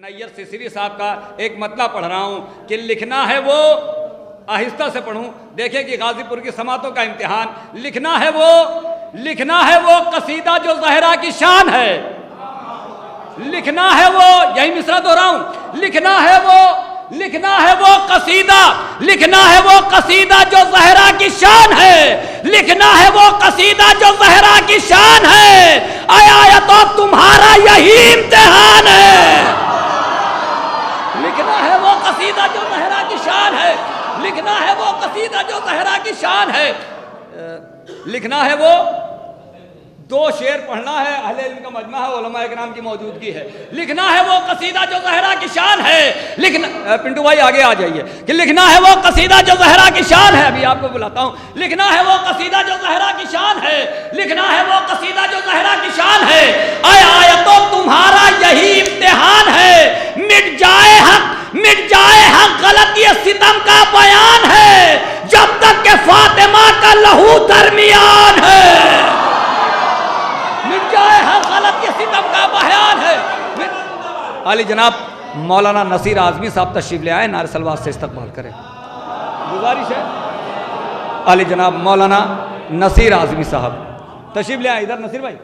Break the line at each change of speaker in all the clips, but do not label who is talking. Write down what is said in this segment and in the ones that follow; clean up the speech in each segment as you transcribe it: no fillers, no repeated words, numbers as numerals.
नैयर सिसरी साहब का एक मतला पढ़ रहा हूँ कि लिखना है वो आहिस्ता से पढ़ूं, देखें कि गाजीपुर की समातों का इम्तिहान। लिखना है वो कसीदा जो ज़हरा की शान है। लिखना है वो, यही मिसरा दोहराऊं, लिखना है वो कसीदा जो ज़हरा की शान है। लिखना है वो कसीदा जो ज़हरा की शान है। आया तो तुम्हारा यही इम्तिहान है। लिखना है वो कसीदा जो ज़हरा की शान है। लिखना है वो कसीदा जो ज़हरा की शान है। लिखना है वो, दो शेर पढ़ना है, अहले इल्म का मजमा है, उलमा इकराम की मौजूदगी है। लिखना है वो कसीदा जो ज़हरा की शान है। लिखना, पिंटू भाई आगे आ जाइए, कि लिखना है वो कसीदा जो ज़हरा की शान है। अभी आपको बुलाता हूँ। लिखना है वो कसीदा जो ज़हरा की शान है। लिखना है वो कसीदा जो ज़हरा की शान है। आया तो तुम्हारा यही इम्तिहान है। मिट जाए हक गलत ये सितम का बयान है, जब तक के फातिमा का लहू दरमियान है। मिट जाए हर गलत ये सितम का बयान है। आली जनाब मौलाना नसीर आज़मी साहब तशरीफ ले आए, नारे सलवात से इस्तकबाल करें, गुजारिश है। आली जनाब मौलाना नसीर आज़मी साहब तशरीफ ले आए इधर। नसीर भाई,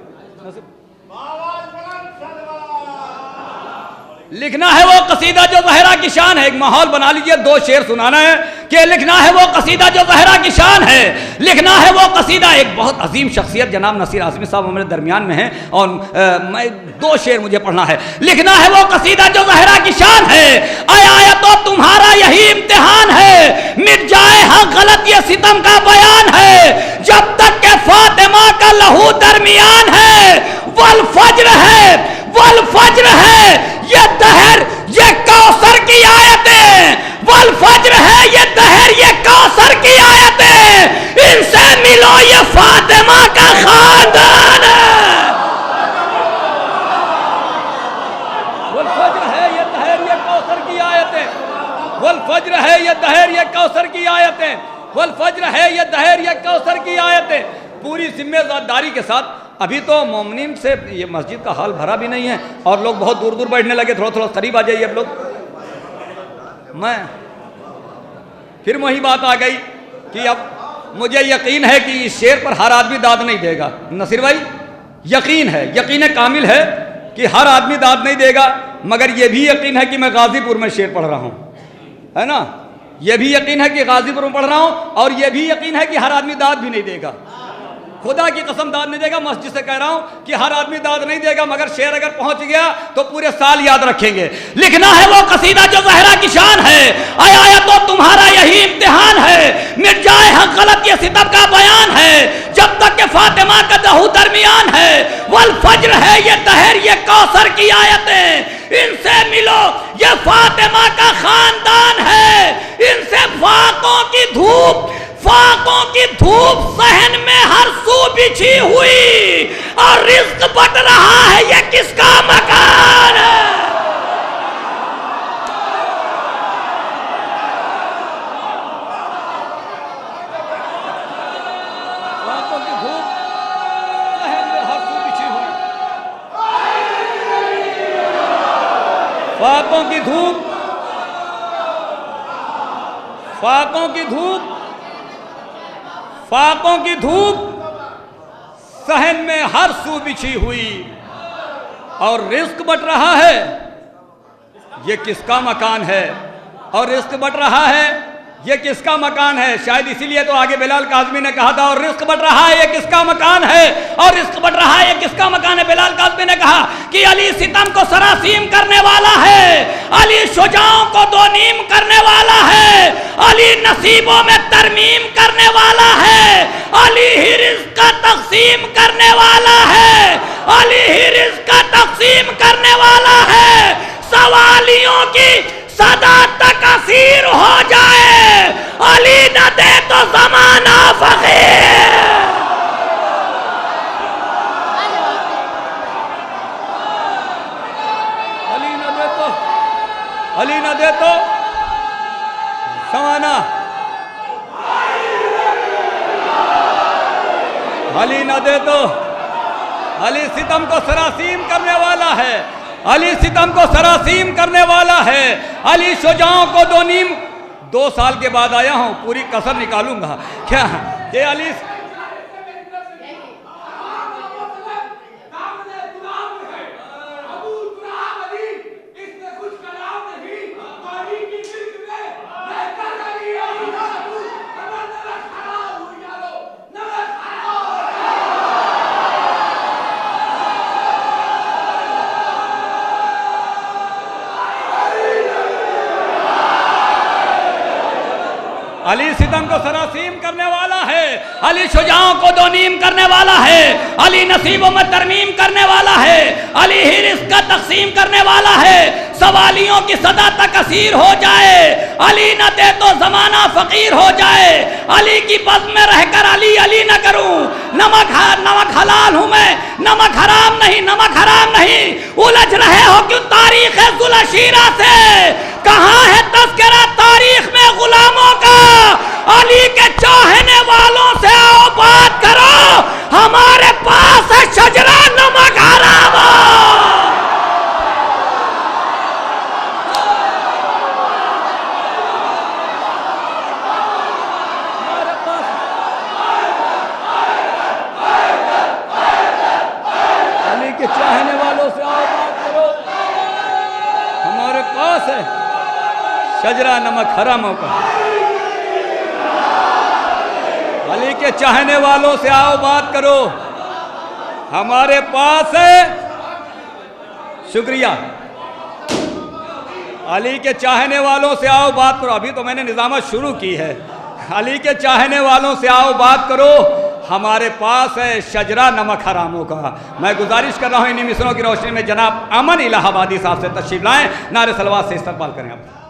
लिखना है वो कसीदा जो ज़हरा की शान है। एक माहौल बना लीजिए, दो शेर सुनाना है कि लिखना है वो कसीदा जो ज़हरा की शान है। लिखना है वो कसीदा, एक बहुत अजीम शख्सियत जनाब नसीर आज़मी साहब हमारे दरमियान में हैं और मैं दो शेर मुझे पढ़ना है। लिखना है वो कसीदा जो ज़हरा की शान है। आया तो तुम्हारा यही इम्तिहान है। मिट जाए हाँ गलत ये सितम का बयान है, जब तक के फातिमा का लहू दरमियान है। वल फज्र है ये दहर ये कौसर की आयतें। वल फज्र है ये दहर ये कौसर की आयतें। इनसे मिलो ये फातिमा का खानदान है। वल फज्र है ये दहर ये कौसर की आयतें। वल फज्र है ये दहर ये कौसर की आयतें। वल फज्र है ये दहर ये कौसर की आयतें। पूरी जिम्मेदारी के साथ, अभी तो मोमिनीन से ये मस्जिद का हाल भरा भी नहीं है और लोग बहुत दूर दूर बैठने लगे। थोड़ा करीब आ जाइए अब लोग। मैं फिर वही बात आ गई कि अब मुझे यकीन है कि इस शेर पर हर आदमी दाद नहीं देगा। नसीर भाई यकीन कामिल है कि हर आदमी दाद नहीं देगा, मगर यह भी यकीन है कि मैं गाजीपुर में शेर पढ़ रहा हूँ, है ना। यह भी यकीन है कि गाजीपुर में पढ़ रहा हूँ और यह भी यकीन है कि हर आदमी दाद भी नहीं देगा। खुदा की कसम दाद नहीं देगा। मस्जिद से कह रहा हूं कि हर आदमी दाद नहीं देगा, मगर शेर अगर पहुंच गया तो पूरे साल याद रखेंगे। लिखना है वो कसीदा जो ज़हरा की शान है। आया तो तुम्हारा यही इम्तिहान है। मिट जाए हक गलत ये सितम का बयान है, जब तक के फातिमा का लहू दरमियान है। वल फज्र है ये दहर ये कौसर की आयतें। इनसे मिलो ये फातिमा का खानदान है। इनसे फाकों की धूप सहन में हर सू बिछी हुई और रिज़्क़ बट रहा है ये किसका मकान है। फाकों की धूप सहन में हर सू बिछी हुई। फाकों की धूप सहन में हर सू बिछी हुई और रिज़्क़ बट रहा है ये किसका मकान है। और रिज़्क़ बट रहा है ये किसका मकान है। शायद इसीलिए तो आगे बिलाल काज़मी ने कहा था, और रिज़्क़ बट रहा है ये किसका मकान है। और रिज़्क़ बट रहा है ये किसका मकान है। बिलाल काज़मी ने कहा कि अली सितम को सरासीम करने वाला है, अली शुजाओं को दो नीम करने वाला है, अली नसीबों में तरमीम करने वाला है, अली ही रिज़्क़ का तक़सीम करने वाला है, अली ही रिज़्क़ का तक़सीम करने वाला है। सवालियों की सदा तक असीर हो जाए, अली न दे तो ज़माना फ़कीर। अली न दे तो ज़माना, अली न दे तो, अली सितम को सरासीम करने वाला है। अली सितम को सरासीम करने वाला है, अली शुजाओं को दो नीम। 2 साल के बाद आया हूं, पूरी कसर निकालूंगा क्या ये अली अली सितम को सरासीम करने वाला है, अली शुजाओं को दो नीम करने वाला है, अली नसीबों में तरमीम करने वाला है, अली ही रिज़्क़ का तक़सीम करने वाला है। सवालियों की सदा तक असीर हो जाए, अली न दे तो ज़माना फ़कीर हो जाए। अली की बज़्म में रहकर अली अली न करूं, नमक हलाल हूं मैं, नमक हराम नहीं, नमक हराम नहीं। उलझ रहे हो क्यों तारीख़ ज़ुलशीरा से, कहाँ है तज़किरा तारीख़ में गुलामों का। अली के चाहने वालों से आओ बात करो, हमारे पास है शजरा नमक हराम। अली के चाहने वालों से आओ बात करो, हमारे पास है शजरा नमक हरामों का। अली के चाहने वालों से आओ बात करो, हमारे पास है। शुक्रिया। अली के चाहने वालों से आओ बात करो, अभी तो मैंने निज़ामत शुरू की है। अली के चाहने वालों से आओ बात करो, हमारे पास है शजरा नमक हरामों का। मैं गुजारिश कर रहा हूँ इन्हीं मिसरों की रोशनी में जनाब अमन इलाहाबादी साहब से तशरीफ लाएं, नारे सलवात से इस्तकबाल करें आप।